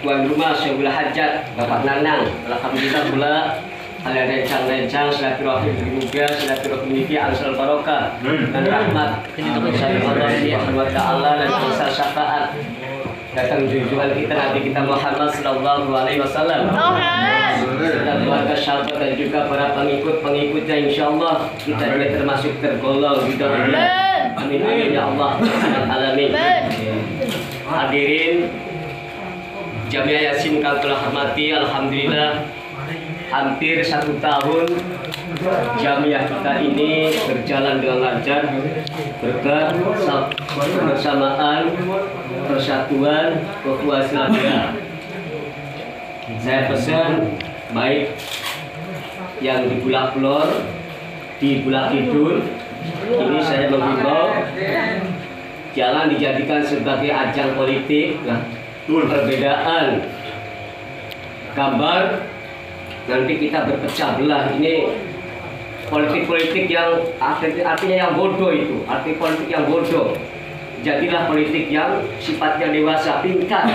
tuan rumah Syahul Hajat Bapak Nanang. Alhamdulillah pula ada rencang-rencang silaturahim juga silaturahim ini ansal barokah dan rahmat dari Allah Subhanahu wa taala dan ansal syafaat datang junjungan kita Nabi kita Muhammad sallallahu alaihi wasallam dan keluarga sahabat dan juga para pengikutnya insyaallah kita juga termasuk tergolong di dalamnya. Amin amin ya Allah alamin. Hadirin Jamiah Yasin kang telah hormati, alhamdulillah hampir 1 tahun Jamiah kita ini berjalan dengan lancar berkat kebersamaan, persatuan, ukhuwah Islamiyah. Saya pesan baik yang di Bulak Lor, di Bulak Kidul, ini saya menghimbau jangan dijadikan sebagai ajang politik, perbedaan gambar nanti kita berpecah belah. Ini politik-politik yang artinya yang bodoh, itu arti politik yang bodoh. Jadilah politik yang sifatnya dewasa, pintar.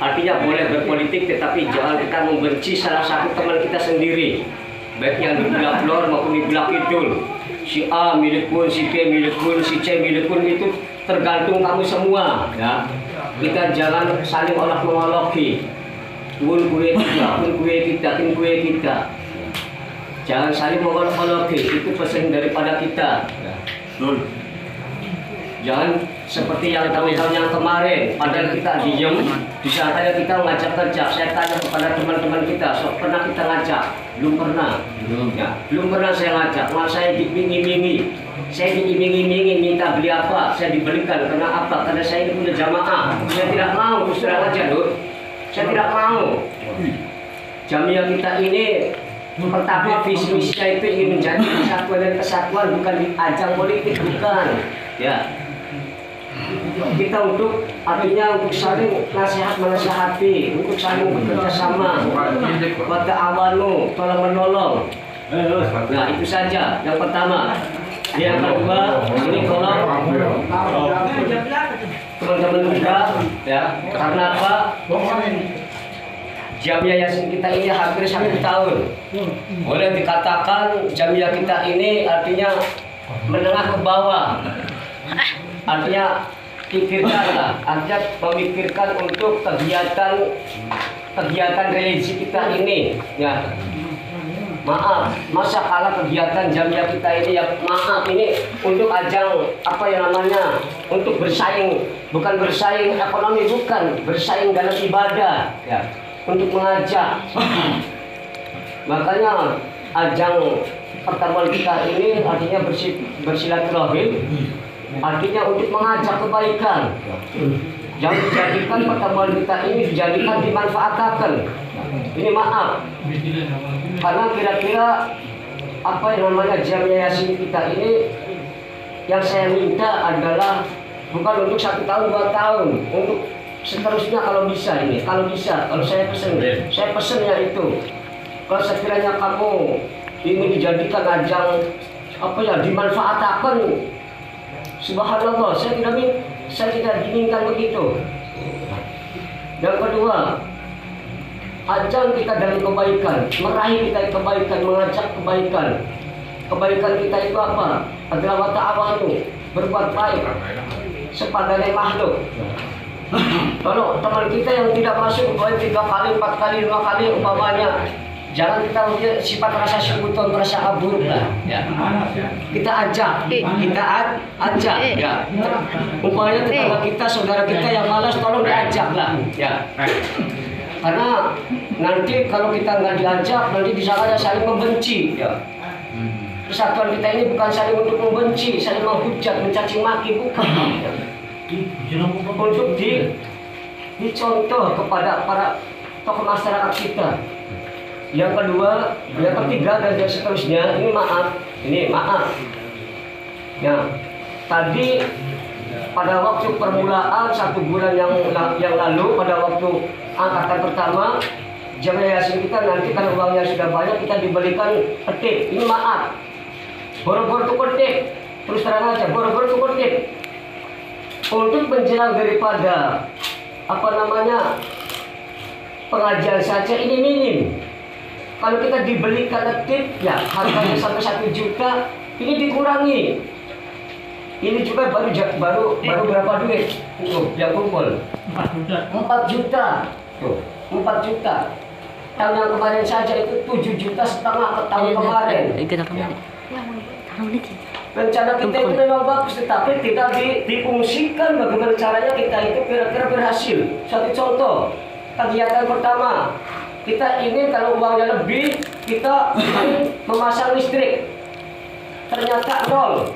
Artinya boleh berpolitik tetapi jangan kita membenci salah satu teman kita sendiri, baik yang di Bulak Lor maupun di Bulak Kidul. Si A milik pun, si B milik pun, si C milik pun, itu tergantung kamu semua ya. Kita jangan saling olok-olokki. Pun kue kita, pun kue kita, pun kue kita. Jangan saling mengolok-olokki, itu pesan daripada kita. Jangan seperti yang tahun-tahun yang kemarin, padahal kita diem, bisa saja kita ngajak kerja. Saya tanya kepada teman-teman kita, so, pernah kita ngajak? Belum pernah. Ya, belum pernah saya ngajak, malah saya diiming-imingi. Saya diiming-imingi minta beli apa, saya dibelikan. Karena apa? Karena saya ini punya jamaah. Saya tidak mau, terus terang aja, Lur. Saya tidak mau. Jamiah kita ini pertama visi misinya itu ingin menjadi kesatuan dan kesatuan, bukan di ajang politik, bukan. Ya. Kita untuk artinya untuk saling nasihat menasihati, untuk saling bekerja sama, wa ta'awanu, tolong menolong. Nah itu saja yang pertama. Yang kedua, ini tolong teman-teman juga ya, karena apa? Jamiah Yasin kita ini hampir 1 tahun. Boleh dikatakan Jamiah kita ini artinya menengah ke bawah. Artinya pikirkanlah, artinya memikirkan untuk kegiatan religi kita ini ya. Maaf, masa kalah kegiatan Jamiah kita ini ya, maaf, ini untuk ajang apa yang namanya, untuk bersaing, bukan bersaing ekonomi, bukan bersaing dalam ibadah ya, untuk mengajak. Makanya ajang pertemuan kita ini artinya bersilaturahim, artinya untuk mengajak kebaikan. Jangan dijadikan pertemuan kita ini dijadikan dimanfaatkan. Ini maaf, karena kira-kira apa yang namanya Jamiah Yasin kita ini, yang saya minta adalah bukan untuk 1 tahun 2 tahun, untuk seterusnya kalau bisa ini, kalau saya pesennya itu, kalau sekiranya kamu ingin dijadikan ajang apa ya, dimanfaatkan, subhanallah, saya tidak diinginkan begitu. Yang kedua, ajang kita dalam kebaikan, meraih kita kebaikan, mengajak kebaikan. Kebaikan kita itu apa? Adalah wa ta'awanu, berbuat baik sepadan makhluk. Kalau teman kita yang tidak masuk baik 3 kali, 4 kali, 5 kali umpamanya, jangan kita punya sifat rasa syukur, rasa buruk lah ya. Kita ajak ya. Umpamanya tetangga kita, saudara kita yang malas, tolong diajak lah ya. Karena nanti kalau kita nggak diajak, nanti di sana saling membenci ya. Persatuan kita ini bukan saling untuk membenci, saling menghujat, mencaci maki, bukan ya. Untuk dicontoh kepada para tokoh masyarakat kita. Yang kedua, yang ketiga dan yang seterusnya, ini maaf. Ya, tadi pada waktu permulaan 1 bulan yang lalu, pada waktu angkatan pertama Jamiah Yasin kita, nanti kalau uangnya sudah banyak kita diberikan petik. Ini maaf, boro-boro tuh petik, terus terang aja, boro-boro tuh petik untuk menjelang daripada apa namanya pengajian saja ini minim. Kalau kita dibelikan tip, ya harganya sampai 1 juta, ini dikurangi. Ini juga baru berapa duit? Tuh, yang kumpul 4 juta. Tuh, 4 juta. Tahun yang kemarin saja itu 7,5 juta ke tahun kemarin. Rencana kita itu memang bagus, tetapi tidak difungsikan. Bagaimana caranya kita itu kira-kira berhasil? Satu contoh, kegiatan pertama, kita ingin kalau uangnya lebih, kita ingin memasang listrik. Ternyata nol.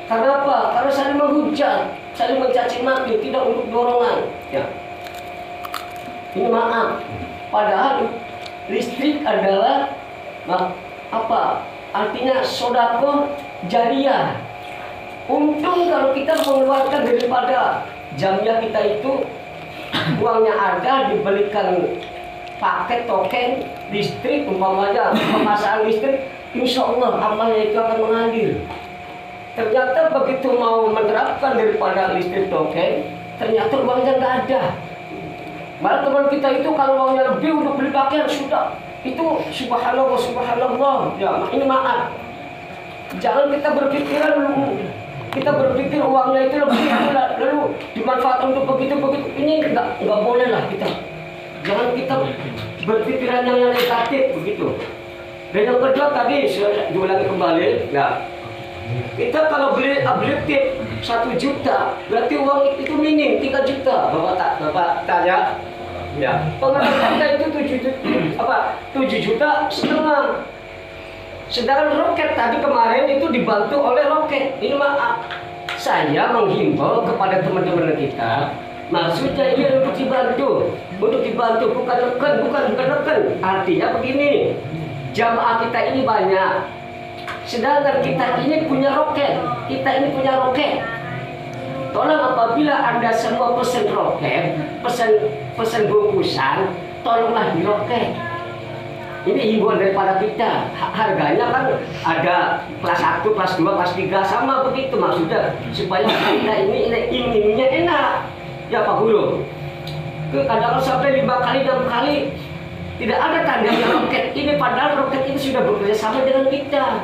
Karena apa? Karena saling menghujat, saling mencaci maki, tidak untuk dorongan. Ya. Ini maaf. Padahal listrik adalah apa? Artinya sodako jariah. Untung kalau kita mengeluarkan daripada jamnya kita itu, uangnya ada, dibelikan paket token listrik, umpamanya pemasangan listrik, insya Allah amalnya itu akan mengalir. Ternyata begitu mau menerapkan daripada listrik token, ternyata uangnya nggak ada. Malah teman kita itu kalau uangnya lebih untuk beli pakaian sudah, itu subhanallah subhanallah. Ya, ini maaf. Jangan kita berpikiran dulu. Kita berpikir uangnya itu lebih lalu dimanfaatkan untuk begitu. Ini nggak boleh lah kita. Jangan kita berpikiran yang negatif begitu. Dan yang kedua tadi saya diulangi kembali, nah, kita kalau beli tip 1 juta, berarti uang itu minim 3 juta. Bapak tanya, ya, pengeluaran kita itu 7,5 juta. Sedangkan roket tadi kemarin itu dibantu oleh roket. Ini maaf, saya menghimbau kepada teman-teman kita, maksudnya ini untuk dibantu, bukan neken. Artinya begini, jamaah kita ini banyak, sedangkan kita ini punya roket. Tolong apabila Anda semua pesan roket, pesan bungkusan, tolonglah di roket. Ini himbauan daripada kita. Harganya kan ada kelas 1, kelas 2, kelas 3 sama begitu, maksudnya supaya kita ini enak. Ya Pak Guru. Kadang sampai 5 kali 6 kali tidak ada tandanya roket ini, padahal roket ini sudah bekerja sama dengan kita.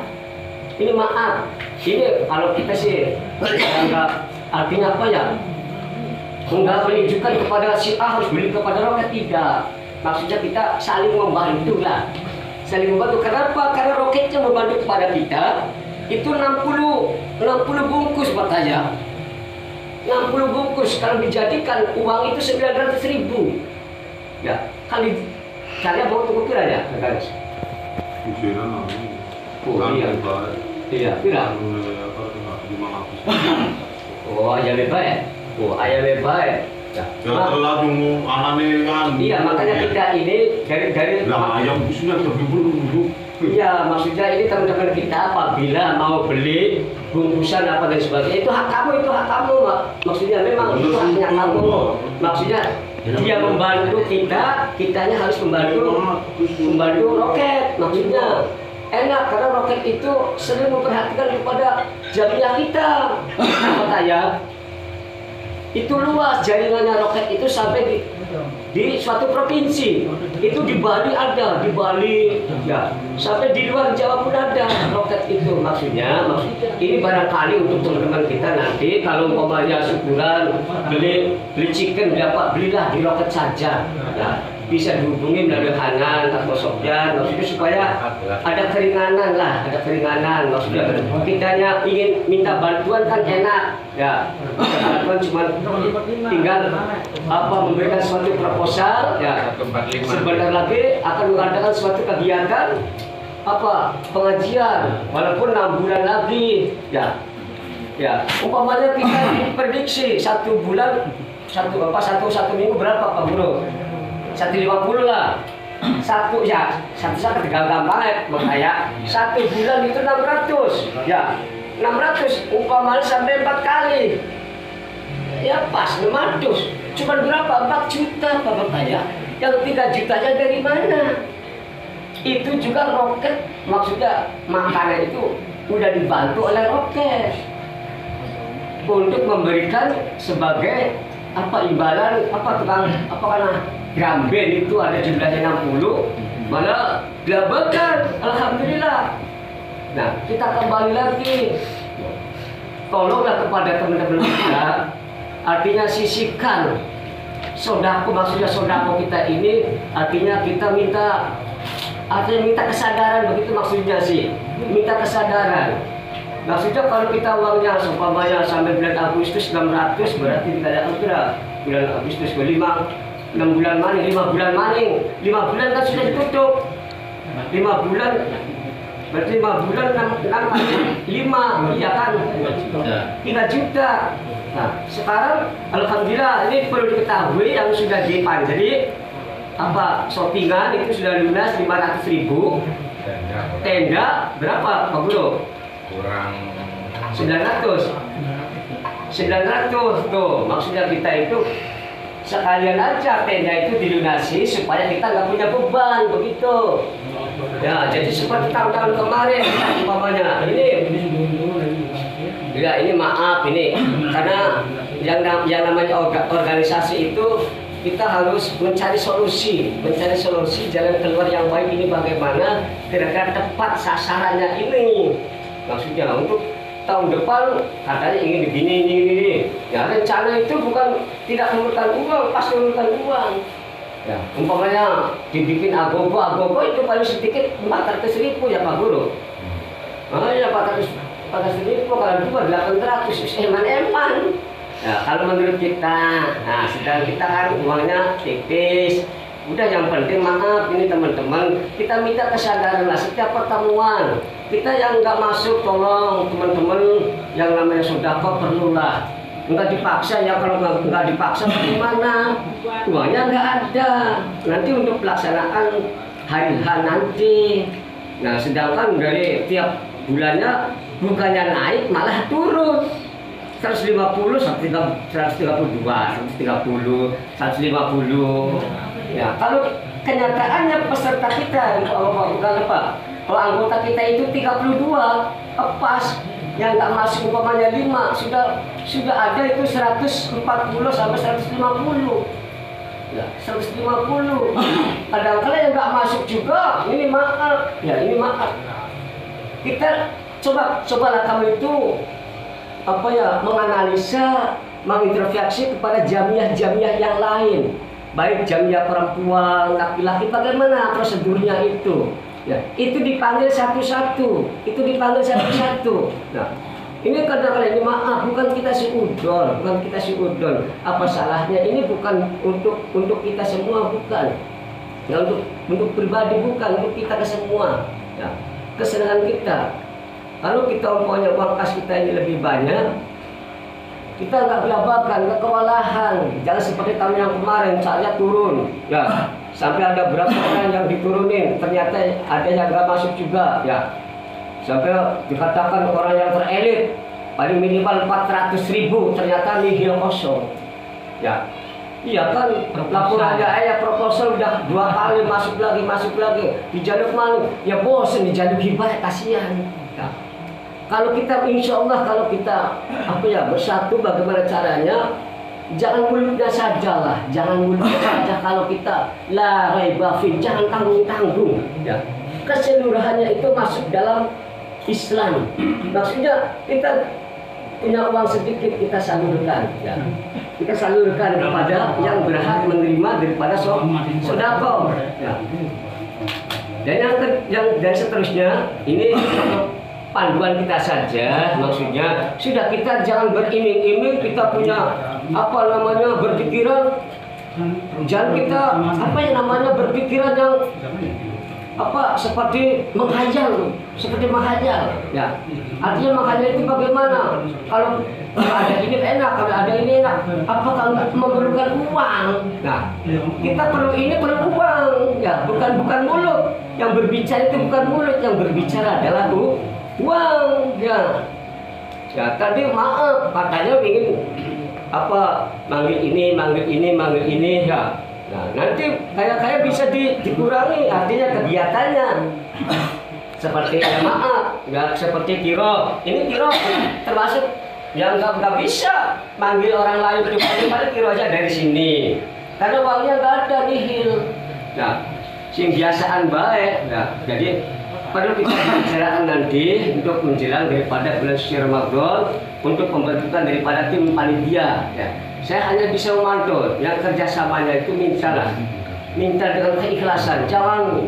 Ini maaf. Ini kalau kita sih artinya apa ya? Enggak menunjukkan kepada si A harus beli kepada roket, tidak. Maksudnya kita saling membantu lah. Saling membantu. Kenapa? Karena roketnya membantu kepada kita. Itu 60 bungkus Pak Taya. 60 bungkus kalau dijadikan uang itu 900.000. Ya, kali kalian mau tunggu kira ya, guys. Oh iya. Iya, kira. Oh, ayam bebek. Ya. Langsung anane kan. Iya, makanya kita ini dari Lah ayam sudah dulu. Iya, maksudnya ini teman-teman kita apabila mau beli bungkusan apa dan sebagainya, itu hak kamu, Mak. Maksudnya memang itu haknya kamu. Maksudnya dia membantu kita, kitanya harus membantu roket. Maksudnya enak karena roket itu sering memperhatikan kepada jamiah kita. Kata ya, itu luas jaringannya roket itu sampai di suatu provinsi. Itu di Bali ada, ya, sampai di luar Jawa pun ada roket itu. Maksudnya ini barangkali untuk teman-teman kita nanti kalau umpamanya syukuran beli chicken berapa, belilah di roket saja. Ya. Bisa dihubungi melalui Hanan atau Sofyan, maksudnya supaya ada keringanan lah, maksudnya kitanya ingin minta bantuan kan enak, ya, bantuan cuma tinggal memberikan suatu proposal, ya, sebentar lagi akan mengadakan suatu kegiatan pengajian, walaupun 6 bulan lagi, ya, umpamanya kita prediksi 1 bulan, satu minggu berapa Pak Guru? 150 lah. Satu gampang banget makanya 1 bulan itu 600. Ya. 600 umpamanya sampai 4 kali. Ya pas 600. Cuman berapa? 4 juta Bapak saya. Yang 3 jutanya dari mana? Itu juga roket, maksudnya makanan itu udah dibantu oleh roket untuk memberikan sebagai apa imbalan apa tukang apa karena drum band itu ada jumlahnya 60 malah dilabarkan, alhamdulillah. Nah kita kembali lagi, tolonglah kepada teman-teman kita, artinya sisihkan sodako, maksudnya sodako kita ini artinya kita minta, artinya minta kesadaran, begitu maksudnya sih, minta kesadaran. Maksudnya kalau kita uangnya seumpamanya sampai bulan Agustus 600 berarti kita ada bulan Agustus ke 6 bulan maning, 5 bulan maning, 5 bulan kan sudah ditutup, 5 bulan berarti 5 bulan 6 5 iya kan 3 juta. Nah sekarang alhamdulillah ini perlu diketahui yang sudah dipanjari apa shopingan itu sudah lunas 500.000, tenda berapa Pak Guru? Kurang 900 tuh, maksudnya kita itu sekalian aja tenda itu dilunasi supaya kita nggak punya beban begitu ya. Jadi seperti tahun-tahun kemarin umpamanya ini maaf ini karena yang namanya organisasi itu kita harus mencari solusi jalan keluar yang baik. Ini bagaimana kira-kira tepat sasarannya ini, maksudnya untuk tahun depan katanya ingin begini ini. Ya rencana itu bukan tidak memerlukan uang, pasti memerlukan uang. Ya umpamanya dibikin agogo itu paling sedikit 400.000 ya Pak Guru. Ya 400.000 kalau dua 800 eman. Ya kalau menurut kita, nah sedang kita kan uangnya tipis. Udah yang penting maaf ini teman-teman, kita minta kesadaran lah setiap pertemuan. Kita yang nggak masuk tolong teman-teman yang namanya sodako perlulah. Nggak dipaksa ya, kalau nggak dipaksa bagaimana? Uangnya nggak ada. Nanti untuk pelaksanaan hari H nanti. Nah sedangkan dari tiap bulannya bukannya naik malah turun. 150, 132, 130, 150. Ya, kalau kenyataannya peserta kita, bukan apa? Kalau anggota kita itu 32, pas yang nggak masuk umpamanya 5, sudah ada itu 140 sampai 150. Ya, 150. Kadang-kadang yang nggak masuk juga, ini maaf. Ya, ini maaf. Kita cobalah kamu itu apa ya, menganalisa, mengintrospeksi kepada jamiah-jamiah yang lain, baik jamiah perempuan, laki-laki, bagaimana prosedurnya itu. Ya, itu dipanggil satu-satu, Nah, ini kadang-kadang ini maaf, bukan kita seudon, Apa salahnya? Ini bukan untuk kita semua, bukan. Ya, untuk pribadi bukan, untuk kita ke semua. Ya, kesenangan kita. Kalau kita umpamanya uang kas kita ini lebih banyak, kita nggak belabakan, nggak kewalahan. Jangan seperti tahun yang kemarin, saatnya turun, ya sampai ada berapa orang yang diturunin, ternyata ada yang nggak masuk juga, ya sampai dikatakan orang yang terelit paling minimal 400.000, ternyata nihil kosong, ya. Iya kan, laporannya proposal udah 2 kali masuk lagi, dijaluk malu, ya bosen dijaluk hibah, kasihan. Ya. Kalau kita insya Allah kalau kita bersatu, bagaimana caranya? Jangan mulutnya saja lah, kalau kita la raiba fi, jangan tanggung-tanggung. Ya. Keseluruhannya itu masuk dalam Islam. Maksudnya kita punya uang sedikit kita salurkan, ya. Kita salurkan kepada yang berhak menerima daripada sodako. Ya. Dan yang seterusnya ini panduan kita saja, maksudnya sudah kita jangan beriming-iming kita punya berpikiran, jangan kita berpikiran yang seperti menghayal, ya. Artinya menghayal itu bagaimana? Kalau ada ini enak, kalau ada ini enak, kalau memerlukan uang? Nah, kita perlu uang, ya, bukan mulut. Yang berbicara itu bukan mulut, yang berbicara adalah uang, ya. Ya tadi maaf katanya ingin manggil ini, ya. Nah nanti kayak bisa dikurangi, artinya kegiatannya. Seperti maaf, ya seperti kiro. Ini kiro termasuk yang nggak bisa manggil orang lain paling tiru aja dari sini karena uangnya nggak ada nihil. Nah, sing biasaan baik. Nah, jadi perlu kita bicarakan nanti untuk menjelang daripada bulan suci Ramadan untuk pembentukan daripada tim panitia. Ya. Saya hanya bisa memantau yang kerjasamanya itu minta dengan keikhlasan, jangan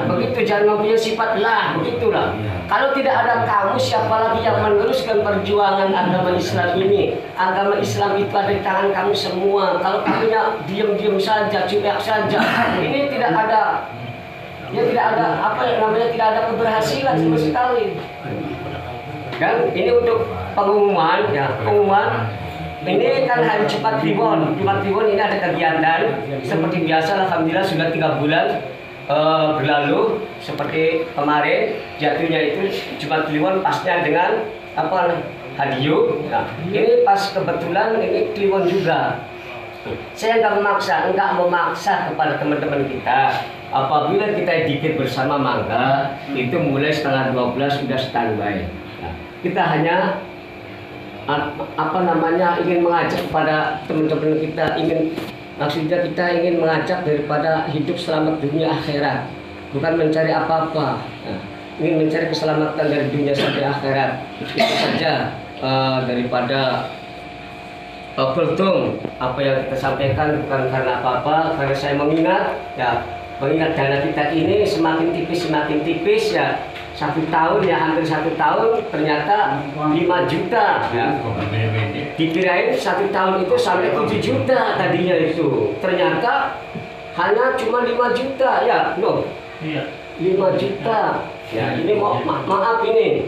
begitu, jangan mempunyai sifat lah begitulah. Kalau tidak ada kamu, siapa lagi yang meneruskan perjuangan agama Islam ini? Agama Islam itu ada di tangan kamu semua. Kalau kamunya diam-diam saja, cuek saja, ini tidak ada, ya tidak ada apa yang namanya, tidak ada keberhasilan sama sekali. Dan ini untuk pengumuman, ya pengumuman. Ini kan hari Jumat Kliwon. Jumat Kliwon ini ada kegiatan seperti biasa. Alhamdulillah sudah 3 bulan berlalu seperti kemarin jatuhnya itu Jumat Kliwon pasnya dengan apa hadiah. Nah, ini pas kebetulan ini Kliwon juga. Saya nggak memaksa kepada teman-teman kita. Apabila kita dikit bersama mangga itu mulai setengah 12 sudah standby. Nah, kita hanya ingin mengajak kepada teman-teman kita, maksudnya kita ingin mengajak daripada hidup selamat dunia akhirat, bukan mencari apa-apa. Nah, ingin mencari keselamatan dari dunia sampai akhirat. Itu saja daripada kultum apa yang kita sampaikan bukan karena apa-apa, karena saya mengingat dana kita ini semakin tipis ya. 1 tahun ya, hampir 1 tahun ternyata 5 juta ya. Dikirain 1 tahun itu sampai 7 juta tadinya itu, ternyata hanya cuma 5 juta ya, no? Iya. 5 juta ya, ini maaf ini.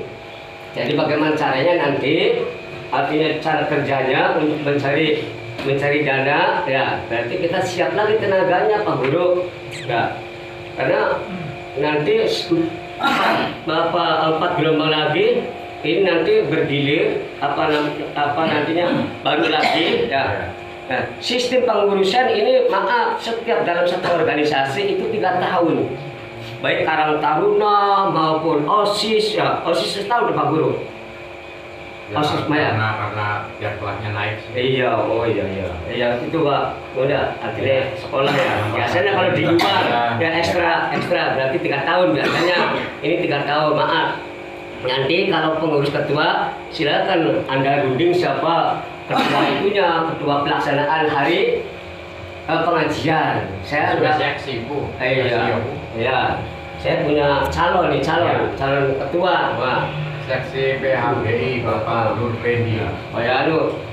Jadi bagaimana caranya nanti, artinya cara kerjanya untuk mencari dana ya, berarti kita siap lagi tenaganya Pak Guru ya, karena nanti Bapak 4 gelombang lagi ini nanti bergilir nantinya baru lagi ya. Nah, sistem pengurusan ini maaf setiap dalam satu organisasi itu 3 tahun, baik Karang Taruna maupun OSIS ya. OSIS setahun Pak Guru ya, OSIS Maya karena jadwalnya naik. Iya, oh iya itu Pak, udah akhirnya sekolah ya. Biasanya kalau di luar ya ekstra berarti 3 tahun biasanya. Ini 3 tahun, maaf. Nanti kalau pengurus ketua silakan Anda runding siapa ketua itunya, ketua pelaksanaan hari pengajian. Saya sudah udah seksi Bu. Iya. Saya punya calon ketua. Wah. Seksi PHBI Bapak Nur Fendi. Oh ya,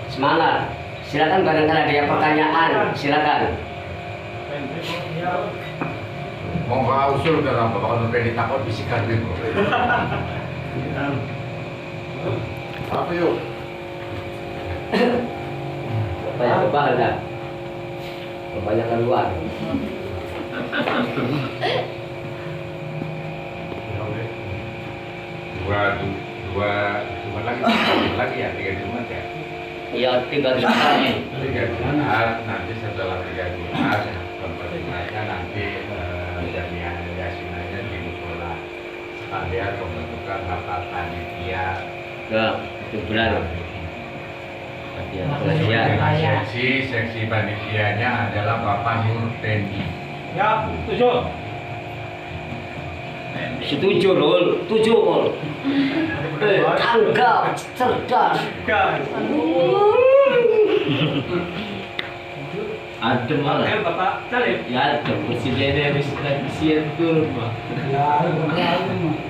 semangat. Silakan barangkali ada yang pertanyaan, silakan. Mau usul dalam Bapak Nur Fendi takut bisikan gitu. Apa yuk? Banyak kebal dah. Banyak keluar. Dua lagi ya, 3 Jumat ya. Iya, 3 Jumat. 3 Jumat nanti setelah 3 Jumat konfirmasinya nanti jamiah yasinanya di musola sekalian pembentukan rapat panitia. Ya, itu bulan. Seksi panitianya adalah Bapak Nur Fendi. Ya, setuju. Setuju Rul, tanggap, cerdas. Adem malah. Oke, Bapak Salib. Ya adem, presidennya habis kasihan tuh, Pak.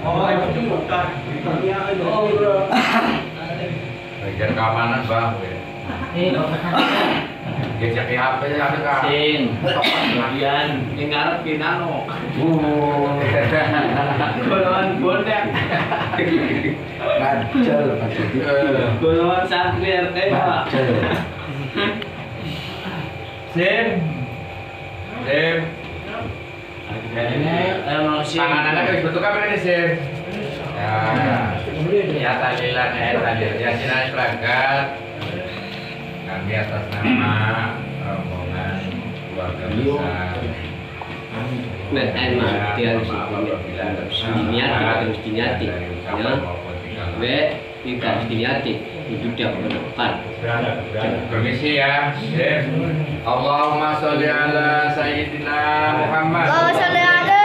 Oh, itu bukan. Bagian keamanan Bang. Gejak HP ada Kak. Sing, kemudian ngarep kinano. Golongan bonek. Kacau, Golongan santri RT, Pak. Sim. Tangan Anda dibentuk apa ini Sim? Ya talilan Yasin Pragat. Kami atas nama rombongan keluarga besar. Dia harus diniati, ya. Hingga diniati wujudnya ke depan. Permisi ya, Sim. Allahumma sholli ala Sayyidina Muhammad. Allahumma sholli alaihi.